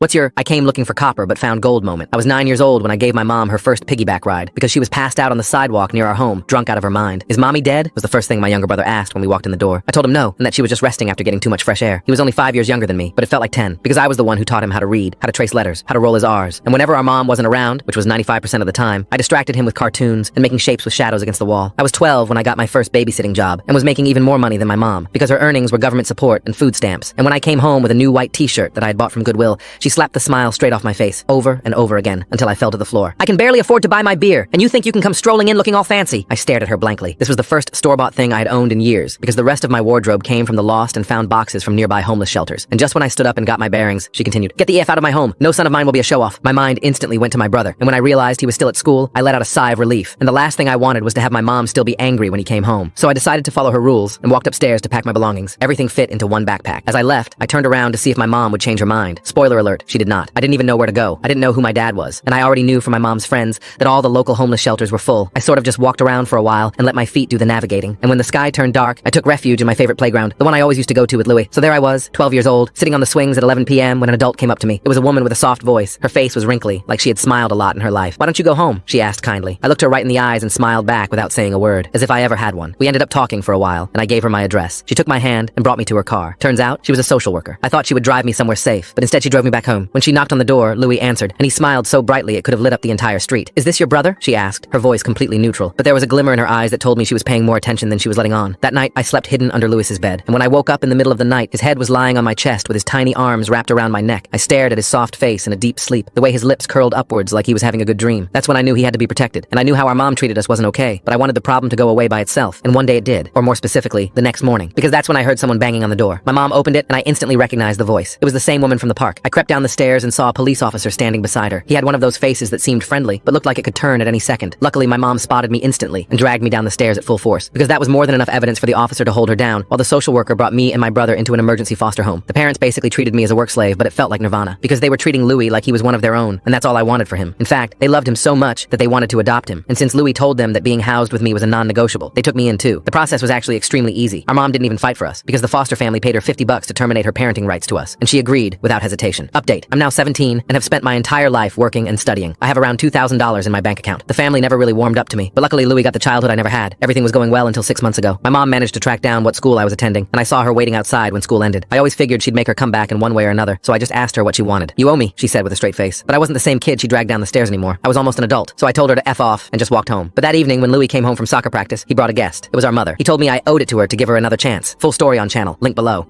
I came looking for copper but found gold moment. I was 9 years old when I gave my mom her first piggyback ride because she was passed out on the sidewalk near our home, drunk out of her mind. Is mommy dead? Was the first thing my younger brother asked when we walked in the door. I told him no, and that she was just resting after getting too much fresh air. He was only 5 years younger than me, but it felt like 10 because I was the one who taught him how to read, how to trace letters, how to roll his R's. And whenever our mom wasn't around, which was 95% of the time, I distracted him with cartoons and making shapes with shadows against the wall. I was 12 when I got my first babysitting job and was making even more money than my mom because her earnings were government support and food stamps. And when I came home with a new white t-shirt that I had bought from Goodwill, she slapped the smile straight off my face over and over again until I fell to the floor. I can barely afford to buy my beer, and you think you can come strolling in looking all fancy? I stared at her blankly. This was the first store-bought thing I had owned in years because the rest of my wardrobe came from the lost and found boxes from nearby homeless shelters. And just when I stood up and got my bearings, she continued, "Get the F out of my home. No son of mine will be a show-off." My mind instantly went to my brother, and when I realized he was still at school, I let out a sigh of relief. And the last thing I wanted was to have my mom still be angry when he came home. So I decided to follow her rules and walked upstairs to pack my belongings. Everything fit into one backpack. As I left, I turned around to see if my mom would change her mind. Spoiler alert, she did not. I didn't even know where to go. I didn't know who my dad was, and I already knew from my mom's friends that all the local homeless shelters were full. I sort of just walked around for a while and let my feet do the navigating. And when the sky turned dark, I took refuge in my favorite playground, the one I always used to go to with Louie. So there I was, 12 years old, sitting on the swings at 11 p.m. when an adult came up to me. It was a woman with a soft voice. Her face was wrinkly, like she had smiled a lot in her life. "Why don't you go home?" she asked kindly. I looked her right in the eyes and smiled back without saying a word, as if I ever had one. We ended up talking for a while, and I gave her my address. She took my hand and brought me to her car. Turns out, she was a social worker. I thought she would drive me somewhere safe, but instead she drove me back home. When she knocked on the door, Louie answered, and he smiled so brightly it could have lit up the entire street. "Is this your brother?" she asked, her voice completely neutral. But there was a glimmer in her eyes that told me she was paying more attention than she was letting on. That night, I slept hidden under Louis's bed, and when I woke up in the middle of the night, his head was lying on my chest with his tiny arms wrapped around my neck. I stared at his soft face in a deep sleep, the way his lips curled upwards like he was having a good dream. That's when I knew he had to be protected, and I knew how our mom treated us wasn't okay, but I wanted the problem to go away by itself, and one day it did, or more specifically, the next morning, because that's when I heard someone banging on the door. My mom opened it, and I instantly recognized the voice. It was the same woman from the park. I crept down the stairs and saw a police officer standing beside her. He had one of those faces that seemed friendly, but looked like it could turn at any second. Luckily, my mom spotted me instantly and dragged me down the stairs at full force, because that was more than enough evidence for the officer to hold her down, while the social worker brought me and my brother into an emergency foster home. The parents basically treated me as a work slave, but it felt like nirvana, because they were treating Louie like he was one of their own, and that's all I wanted for him. In fact, they loved him so much that they wanted to adopt him, and since Louie told them that being housed with me was a non-negotiable, they took me in too. The process was actually extremely easy. Our mom didn't even fight for us, because the foster family paid her $50 to terminate her parenting rights to us, and she agreed without hesitation. Update: I'm now 17 and have spent my entire life working and studying. I have around $2,000 in my bank account. The family never really warmed up to me, but luckily Louie got the childhood I never had. Everything was going well until 6 months ago. My mom managed to track down what school I was attending, and I saw her waiting outside when school ended. I always figured she'd make her come back in one way or another, so I just asked her what she wanted. "You owe me," she said with a straight face. But I wasn't the same kid she dragged down the stairs anymore. I was almost an adult, so I told her to F off and just walked home. But that evening when Louie came home from soccer practice, he brought a guest. It was our mother. He told me I owed it to her to give her another chance. Full story on channel, link below.